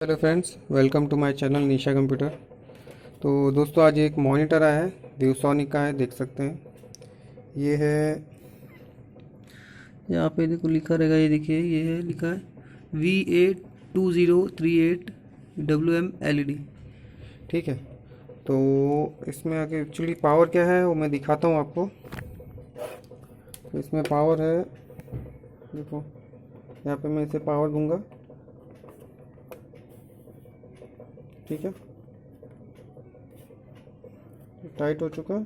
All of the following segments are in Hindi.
Hello friends, welcome to my channel Nisha computer. तो दोस्तों, आज एक मॉनिटर आया है, ड्यूसोनिक का है, देख सकते हैं। ये है, यहाँ पे देखो लिखा रहेगा, ये देखिए, ये है लिखा है VA2038 WM LED। ठीक है, तो इसमें आगे एक्चुअली पावर क्या है वो मैं दिखाता हूँ आपको। तो इसमें पावर है, देखो यहाँ पे मैं इसे पावर दूंगा। ठीक है, टाइट हो चुका है।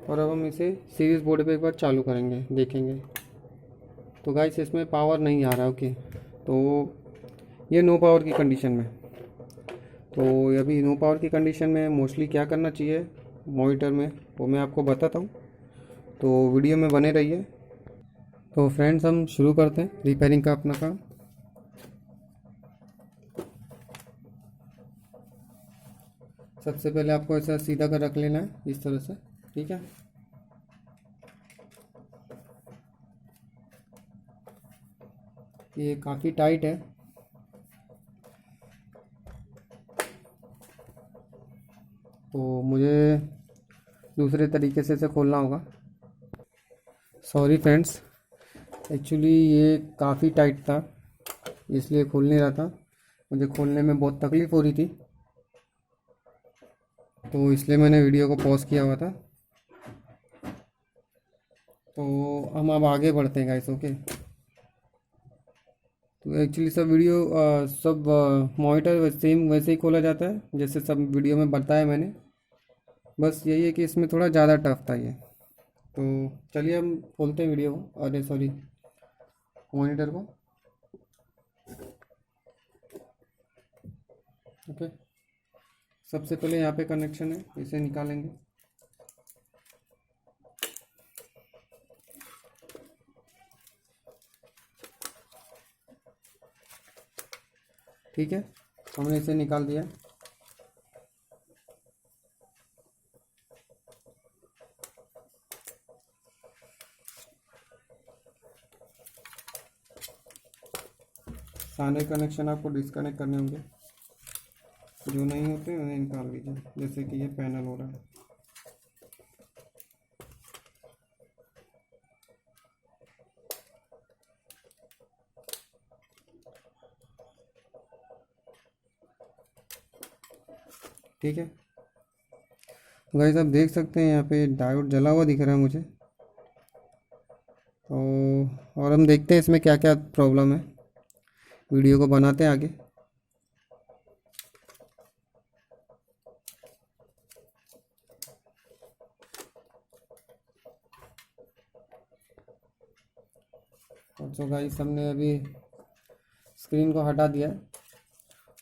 और अब हम इसे सीरीज बोर्ड पे एक बार चालू करेंगे, देखेंगे। तो गाइस, इसमें पावर नहीं आ रहा। ओके, तो ये नो पावर की कंडीशन में। तो अभी नो पावर की कंडीशन में मोस्टली क्या करना चाहिए मॉनिटर में, वो मैं आपको बताता हूँ। तो वीडियो में बने रहिए। तो फ्रेंड्स, हम शुरू करते हैं रिपेयरिंग का अपना काम। सबसे पहले आपको ऐसा सीधा कर रख लेना है, इस तरह से। ठीक है, ये काफ़ी टाइट है, तो मुझे दूसरे तरीके से इसे खोलना होगा। सॉरी फ्रेंड्स, एक्चुअली ये काफ़ी टाइट था, इसलिए खोल नहीं रहा था। मुझे खोलने में बहुत तकलीफ़ हो रही थी, तो इसलिए मैंने वीडियो को पॉज किया हुआ था। तो हम अब आगे बढ़ते हैं गाइस। ओके, तो एक्चुअली सब वीडियो सब मॉनिटर सेम वैसे ही खोला जाता है जैसे सब वीडियो में बताया मैंने। बस यही है कि इसमें थोड़ा ज़्यादा टफ था ये। तो चलिए हम खोलते हैं वीडियो को, अरे सॉरी, मॉनिटर को। ओके, सबसे पहले यहाँ पे कनेक्शन है, इसे निकालेंगे। ठीक है, हमने इसे निकाल दिया। सारे कनेक्शन आपको डिस्कनेक्ट करने होंगे, जो नहीं होते उन्हें निकाल लीजिए, जैसे कि ये पैनल हो रहा है। ठीक है, तो गाइस आप देख सकते हैं यहाँ पे डायोड जला हुआ दिख रहा है मुझे। तो और हम देखते हैं इसमें क्या क्या प्रॉब्लम है, वीडियो को बनाते हैं आगे। तो गाइस, हमने अभी स्क्रीन को हटा दिया है,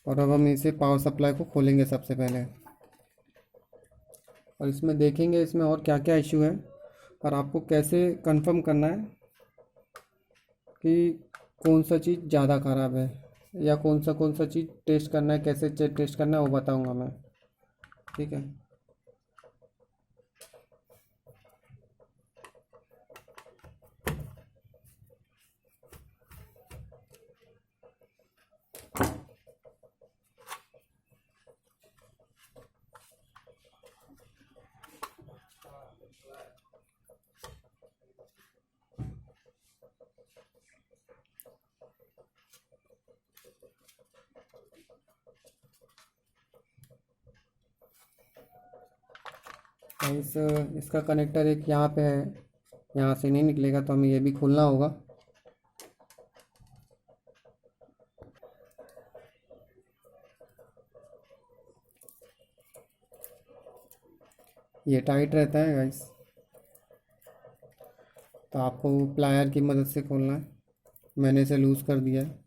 और अब हम इसे पावर सप्लाई को खोलेंगे सबसे पहले, और इसमें देखेंगे इसमें और क्या क्या इशू है, और आपको कैसे कंफर्म करना है कि कौन सा चीज़ ज़्यादा ख़राब है, या कौन सा चीज़ टेस्ट करना है, कैसे टेस्ट करना है वो बताऊंगा मैं। ठीक है, तो इसका कनेक्टर एक यहाँ पे है, यहाँ से नहीं निकलेगा, तो हमें ये भी खोलना होगा। ये टाइट रहता है गाइस, तो आपको प्लायर की मदद से खोलना है। मैंने इसे लूज़ कर दिया है।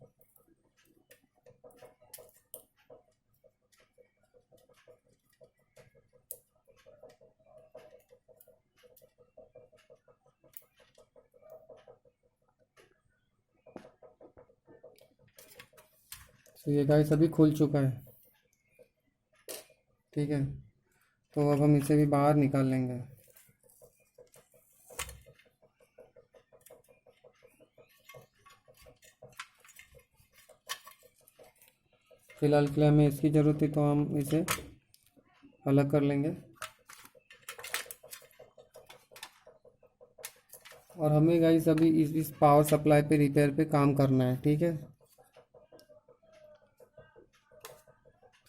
तो ये गाइस अभी खुल चुका है। ठीक है, तो अब हम इसे भी बाहर निकाल लेंगे। फ़िलहाल के लिए हमें इसकी ज़रूरत है तो हम इसे अलग कर लेंगे। और हमें गाइस अभी इस पावर सप्लाई पे रिपेयर पे काम करना है, ठीक है।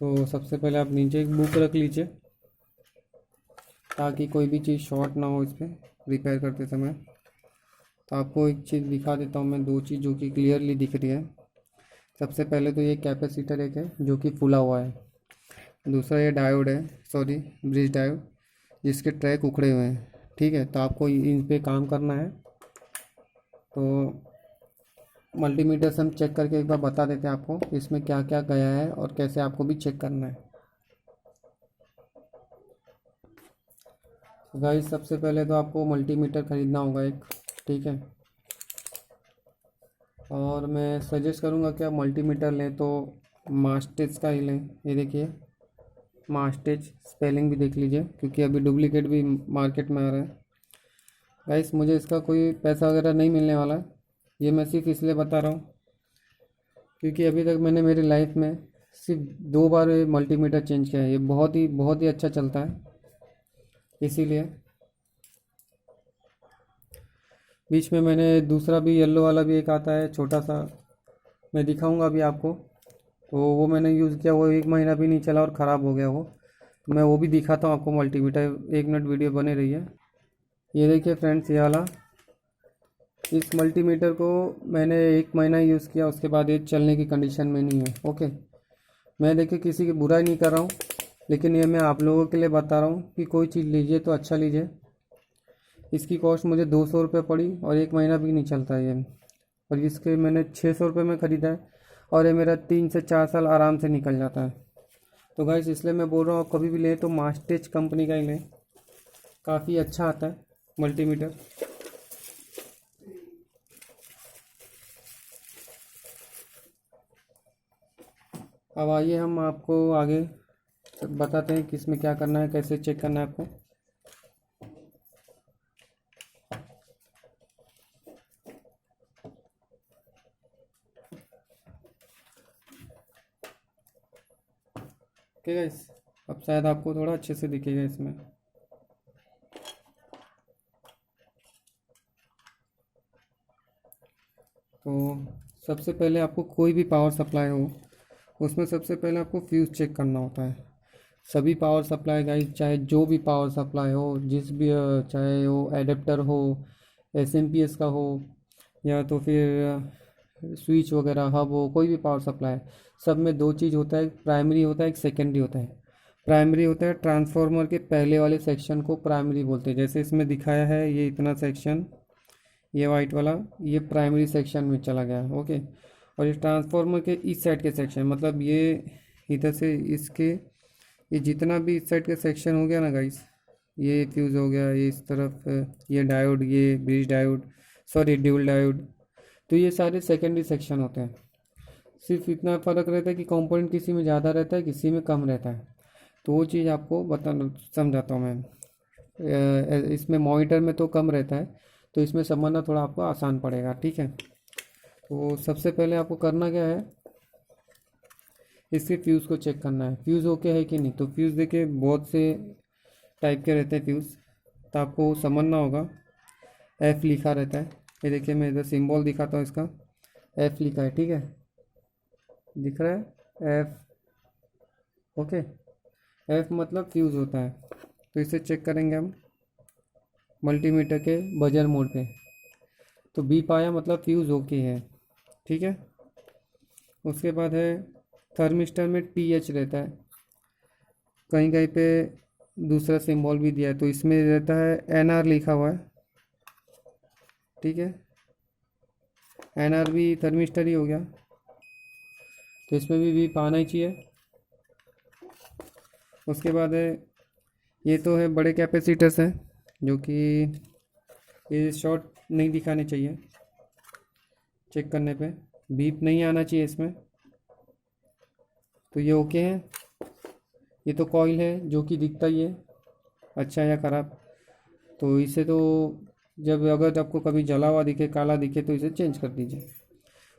तो सबसे पहले आप नीचे एक बुक रख लीजिए ताकि कोई भी चीज़ शॉर्ट ना हो इस पर रिपेयर करते समय। तो आपको एक चीज़ दिखा देता हूँ मैं, दो चीज़ जो कि क्लियरली दिख रही है। सबसे पहले तो ये कैपेसिटर एक है जो कि फूला हुआ है, दूसरा ये डायोड है, सॉरी ब्रिज डायोड, जिसके ट्रैक उखड़े हुए हैं, ठीक है। तो आपको इन पे काम करना है। तो मल्टीमीटर से हम चेक करके एक बार बता देते हैं आपको इसमें क्या क्या गया है और कैसे आपको भी चेक करना है। गाइस सबसे पहले तो आपको मल्टीमीटर ख़रीदना होगा एक, ठीक है। और मैं सजेस्ट करूँगा कि आप मल्टीमीटर लें तो मास्टेज का ही लें। ये देखिए मास्टेज, स्पेलिंग भी देख लीजिए क्योंकि अभी डुप्लीकेट भी मार्केट में आ रहा है। गाइस मुझे इसका कोई पैसा वगैरह नहीं मिलने वाला है, ये मैं सिर्फ इसलिए बता रहा हूँ क्योंकि अभी तक मैंने मेरी लाइफ में सिर्फ 2 बार ये मल्टीमीटर चेंज किया है। ये बहुत ही अच्छा चलता है, इसीलिए। बीच में मैंने दूसरा भी येलो वाला भी एक आता है छोटा सा, मैं दिखाऊंगा अभी आपको। तो वो मैंने यूज़ किया, वो 1 महीना भी नहीं चला और ख़राब हो गया वो। तो मैं वो भी दिखाता हूँ आपको मल्टीमीटर, 1 मिनट वीडियो बने रही है। ये देखिए फ्रेंड्स, ये वाला, इस मल्टीमीटर को मैंने 1 महीना यूज़ किया, उसके बाद ये चलने की कंडीशन में नहीं है। ओके, मैं देखिए किसी की बुराई नहीं कर रहा हूँ, लेकिन ये मैं आप लोगों के लिए बता रहा हूँ कि कोई चीज़ लीजिए तो अच्छा लीजिए। इसकी कॉस्ट मुझे 200 रुपये पड़ी और 1 महीना भी नहीं चलता है ये। और इसके मैंने 600 रुपये में ख़रीदा है और ये मेरा 3 से 4 साल आराम से निकल जाता है। तो गाइस इसलिए मैं बोल रहा हूँ आप कभी भी लें तो मास्टेज कंपनी का ही लें, काफ़ी अच्छा आता है मल्टीमीटर। अब आइए हम आपको आगे बताते हैं कि इसमें क्या करना है, कैसे चेक करना है आपको। ओके गाइस, अब शायद आपको थोड़ा अच्छे से दिखेगा इसमें। तो सबसे पहले आपको कोई भी पावर सप्लाई हो उसमें सबसे पहले आपको फ्यूज़ चेक करना होता है। सभी पावर सप्लाई गाइस, चाहे जो भी पावर सप्लाई हो, जिस भी चाहे वो एडेप्टर हो, एसएमपीएस का हो, या तो फिर स्विच वगैरह हब हो, कोई भी पावर सप्लाई, सब में 2 चीज़ होता है, एक प्राइमरी होता है, एक सेकेंडरी होता है। प्राइमरी होता है ट्रांसफार्मर के पहले वाले सेक्शन को प्राइमरी बोलते हैं, जैसे इसमें दिखाया है ये इतना सेक्शन, ये वाइट वाला, ये प्राइमरी सेक्शन में चला गया, ओके। और ये ट्रांसफार्मर के इस साइड के सेक्शन, मतलब ये इधर से इसके ये जितना भी इस साइड का सेक्शन हो गया ना गाइस, ये फ्यूज़ हो गया, ये इस तरफ ये डायोड, ये bridge diode, sorry dual diode, तो ये सारे सेकेंडरी सेक्शन होते हैं। सिर्फ इतना फ़र्क रहता है कि कंपोनेंट किसी में ज़्यादा रहता है, किसी में कम रहता है। तो वो चीज़ आपको समझाता हूँ मैं। इसमें मॉनिटर में तो कम रहता है, तो इसमें समझना थोड़ा आपको आसान पड़ेगा, ठीक है। तो सबसे पहले आपको करना क्या है, इसके फ्यूज़ को चेक करना है, फ्यूज़ ओके है कि नहीं। तो फ्यूज़ देखिए बहुत से टाइप के रहते हैं फ्यूज़, तो आपको समझना होगा। एफ़ लिखा रहता है, ये देखिए मैं इधर सिंबल दिखाता हूँ, इसका एफ़ लिखा है, ठीक है, दिख रहा है एफ़, ओके। एफ़ मतलब फ्यूज़ होता है। तो इसे चेक करेंगे हम मल्टीमीटर के बजर मोड पे, तो बीप आया मतलब फ्यूज़ ओके है, ठीक है। उसके बाद है थर्मिस्टर में टीएच रहता है, कहीं कहीं पे दूसरा सिंबल भी दिया है, तो इसमें रहता है एनआर लिखा हुआ है, ठीक है। एनआर भी थर्मिस्टर ही हो गया, तो इसमें भी बीप आना ही चाहिए। उसके बाद है, ये तो है बड़े कैपेसिटर्स हैं जो कि ये शॉर्ट नहीं दिखाने चाहिए, चेक करने पे बीप नहीं आना चाहिए इसमें, तो ये ओके है। ये तो कॉइल है जो कि दिखता ही है अच्छा या ख़राब, तो इसे तो जब अगर आपको कभी जला हुआ दिखे, काला दिखे, तो इसे चेंज कर दीजिए।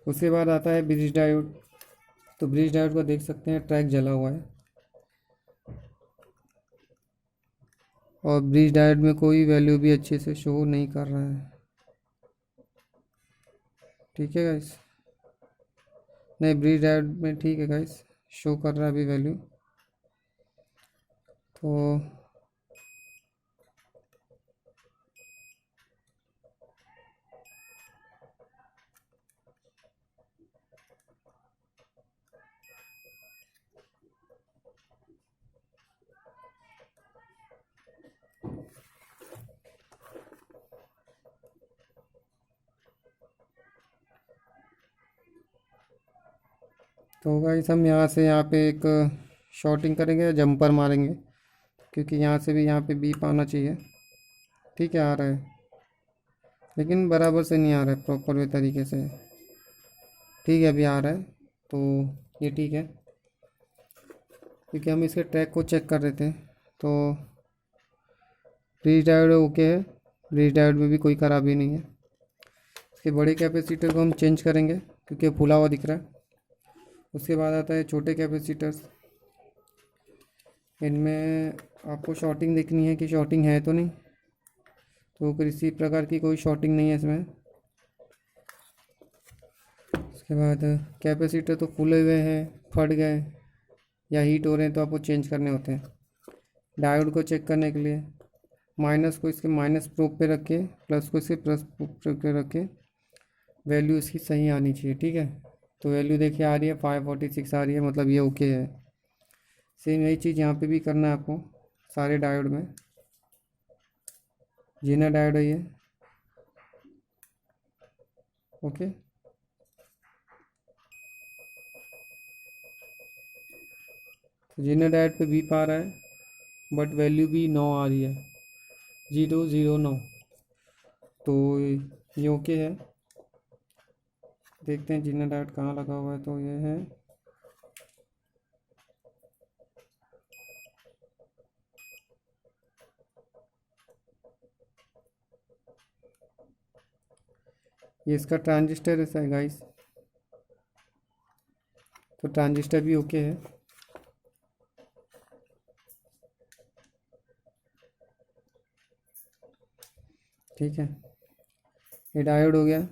उसके बाद आता है ब्रिज डायोड, तो ब्रिज डायोड को देख सकते हैं, ट्रैक जला हुआ है और ब्रिज डायोड में कोई वैल्यू भी अच्छे से शो नहीं कर रहा है। ठीक है गाइस, नहीं ब्रिज डायोड में ठीक है गाइस, शो कर रहा है अभी वैल्यू। तो गाइस हम यहाँ से यहाँ पे एक शॉर्टिंग करेंगे, जंपर मारेंगे, क्योंकि यहाँ से भी यहाँ पे बीप आना चाहिए। ठीक है, आ रहा है लेकिन बराबर से नहीं आ रहा है प्रॉपर वे तरीके से। ठीक है, अभी आ रहा है तो ये ठीक है, क्योंकि हम इसके ट्रैक को चेक कर रहे थे। तो ब्रिज डायोड ओके है, ब्रिज डायोड में भी कोई ख़राबी नहीं है। इसके बड़े कैपेसिटर को हम चेंज करेंगे क्योंकि फुला हुआ दिख रहा है। उसके बाद आता है छोटे कैपेसिटर्स। इनमें आपको शॉर्टिंग देखनी है कि शॉर्टिंग है तो नहीं, तो किसी प्रकार की कोई शॉर्टिंग नहीं है इसमें। उसके बाद कैपेसिटर तो फूले हुए हैं, फट गए या हीट हो रहे हैं तो आपको चेंज करने होते हैं। डायोड को चेक करने के लिए माइनस को इसके माइनस प्रोब पे रख के, प्लस को इसके प्लस प्रोब पे रख के वैल्यू इसकी सही आनी चाहिए। ठीक है, तो वैल्यू देखिए आ रही है 546 आ रही है, मतलब ये ओके है। सेम यही चीज़ यहाँ पे भी करना है आपको सारे डायोड में। जीना डायोड है ये, ओके। तो जीना डायोड पे भी पा रहा है बट वैल्यू भी 9 आ रही है, 009। तो ये ओके है। देखते हैं जीना डायोड कहाँ लगा हुआ है, तो ये है ये, इसका ट्रांजिस्टर ऐसा है गाइस, तो ट्रांजिस्टर भी ओके है। ठीक है, ये डायोड हो गया।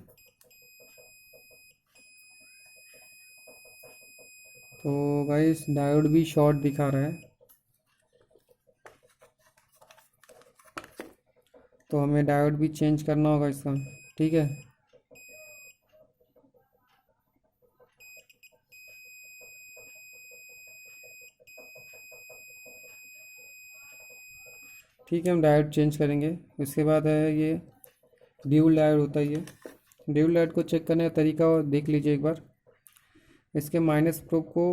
तो गाइस डायोड भी शॉर्ट दिखा रहा है, तो हमें डायोड भी चेंज करना होगा इसका। ठीक है, ठीक है, हम डायोड चेंज करेंगे। इसके बाद है ये ड्यूल डायोड होता है ये। ड्यूल डायोड को चेक करने का तरीका देख लीजिए एक बार। इसके माइनस प्रोब को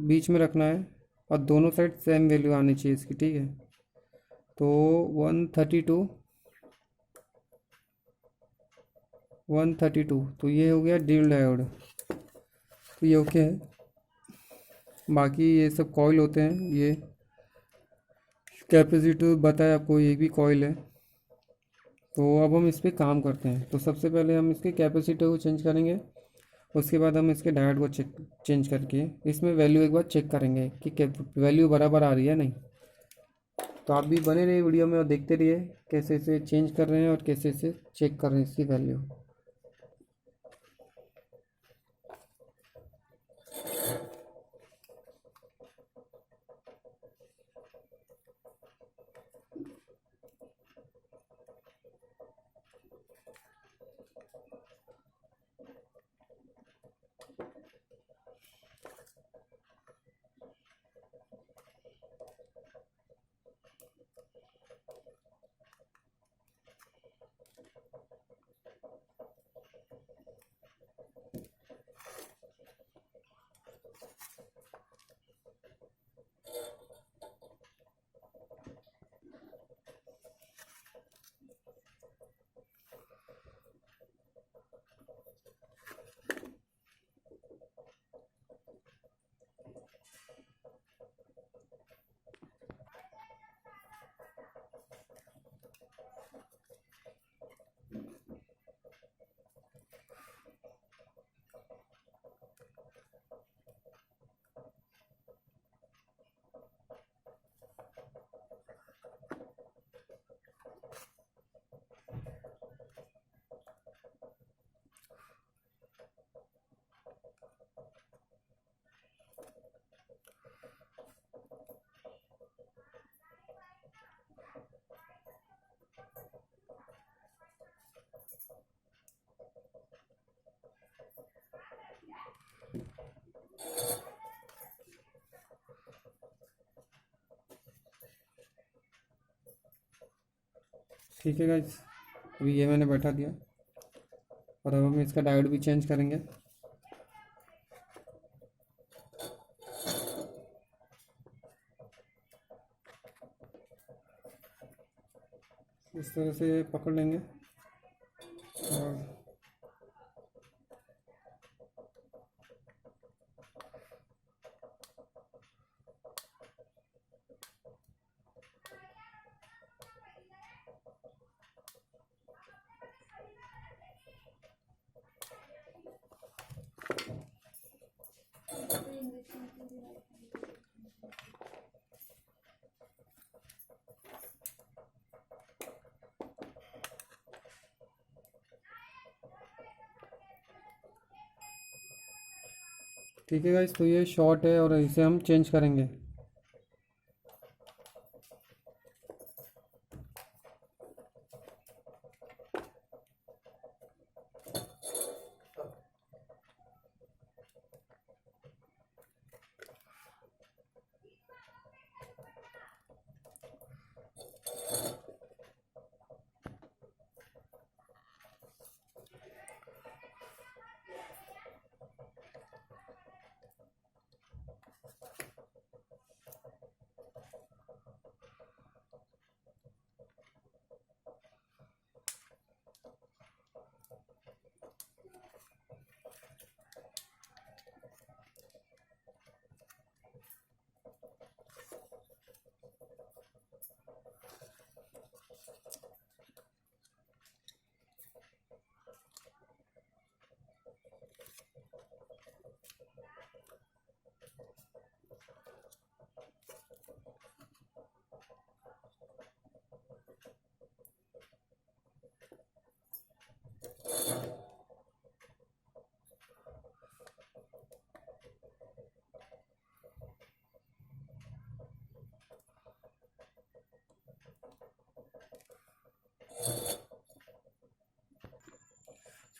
बीच में रखना है और दोनों साइड सेम वैल्यू आनी चाहिए इसकी। ठीक है, तो 132 तो ये हो गया ड्यूल डायोड, तो ये ओके है। बाकी ये सब कॉइल होते हैं, ये कैपेसिटर बताया आपको, ये भी कॉइल है। तो अब हम इस पर काम करते हैं। तो सबसे पहले हम इसके कैपेसिटर को चेंज करेंगे, उसके बाद हम इसके डायोड को चेंज करके इसमें वैल्यू एक बार चेक करेंगे कि वैल्यू बराबर आ रही है नहीं। तो आप भी बने रहिए वीडियो में और देखते रहिए कैसे इसे चेंज कर रहे हैं और कैसे इसे चेक कर रहे हैं इसकी वैल्यू। ठीक है गाइस, अभी ये मैंने बैठा दिया और अब हम इसका डायोड भी चेंज करेंगे। इस तरह से पकड़ लेंगे और ठीक है गाइस, तो ये शॉर्ट है और इसे हम चेंज करेंगे।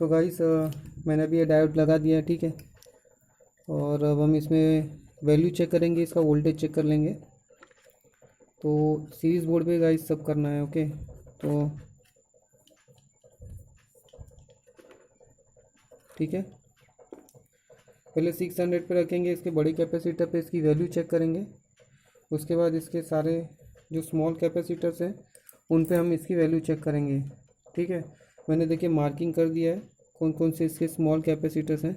सो गाइस, मैंने अभी ये डायोड लगा दिया है, ठीक है। और अब हम इसमें वैल्यू चेक करेंगे, इसका वोल्टेज चेक कर लेंगे। तो सीरीज़ बोर्ड पे गाइस सब करना है, ओके। तो ठीक है, पहले 600 पे रखेंगे, इसके बड़ी कैपेसिटर पे इसकी वैल्यू चेक करेंगे। उसके बाद इसके सारे जो स्मॉल कैपेसिटर्स हैं उन पे हम इसकी वैल्यू चेक करेंगे, ठीक है। मैंने देखिए मार्किंग कर दिया है कौन कौन से इसके स्मॉल कैपेसिटर्स हैं,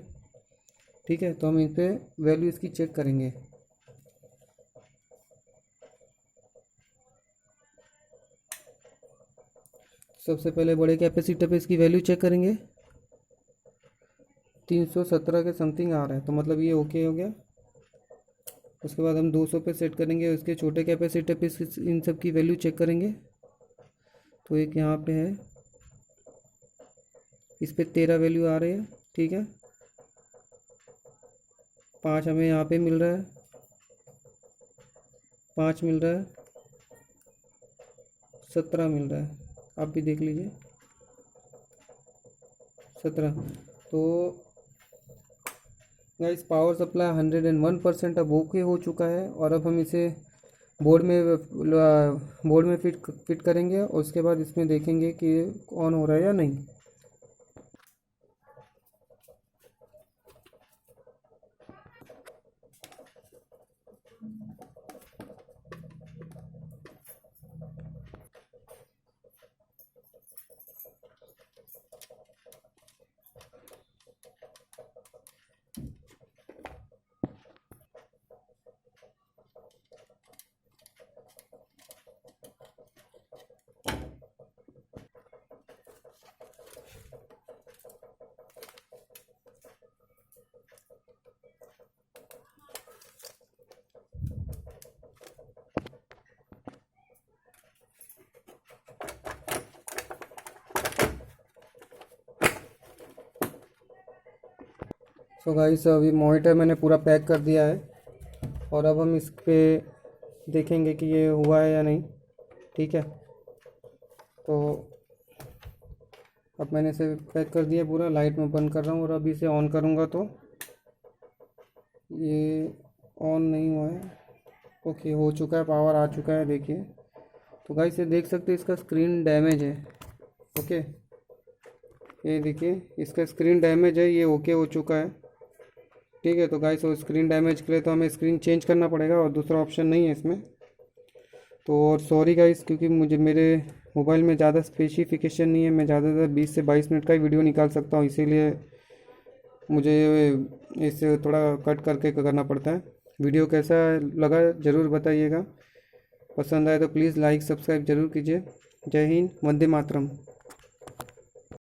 ठीक है। तो हम इन पे वैल्यू इसकी चेक करेंगे। सबसे पहले बड़े कैपेसिटर पे इसकी वैल्यू चेक करेंगे। 317 के समथिंग आ रहा है, तो मतलब ये ओके हो गया। उसके बाद हम 200 पे सेट करेंगे। उसके छोटे कैपेसिटर पे इन सब की वैल्यू चेक करेंगे। तो एक यहाँ पे है, इस पे 13 वैल्यू आ रही है, ठीक है। 5 हमें यहाँ पे मिल रहा है, 5 मिल रहा है, 17 मिल रहा है। आप भी देख लीजिए, 17। तो गाइस पावर सप्लाई 101% अब ओके हो चुका है। और अब हम इसे बोर्ड में फिट करेंगे और उसके बाद इसमें देखेंगे कि ऑन हो रहा है या नहीं। सो गाइस, अभी मॉनिटर मैंने पूरा पैक कर दिया है और अब हम इस पे देखेंगे कि ये हुआ है या नहीं, ठीक है। तो अब मैंने इसे पैक कर दिया पूरा, लाइट में बंद कर रहा हूँ और अभी इसे ऑन करूँगा तो ये ऑन नहीं हुआ है। ओके, हो चुका है, पावर आ चुका है, देखिए। तो गाइस ये देख सकते हैं इसका स्क्रीन डैमेज है। ओके, ये देखिए इसका स्क्रीन डैमेज है, ये ओके हो चुका है। ठीक है, तो गाइस वो स्क्रीन डैमेज के लिए तो हमें स्क्रीन चेंज करना पड़ेगा और दूसरा ऑप्शन नहीं है इसमें। तो और सॉरी गाइस, क्योंकि मुझे मेरे मोबाइल में ज़्यादा स्पेसिफिकेशन नहीं है, मैं ज़्यादातर 20 से 22 मिनट का ही वीडियो निकाल सकता हूँ, इसीलिए मुझे इसे थोड़ा कट करके करना पड़ता है। वीडियो कैसा लगा ज़रूर बताइएगा, पसंद आए तो प्लीज़ लाइक सब्सक्राइब ज़रूर कीजिए। जय हिंद, वंदे मातरम।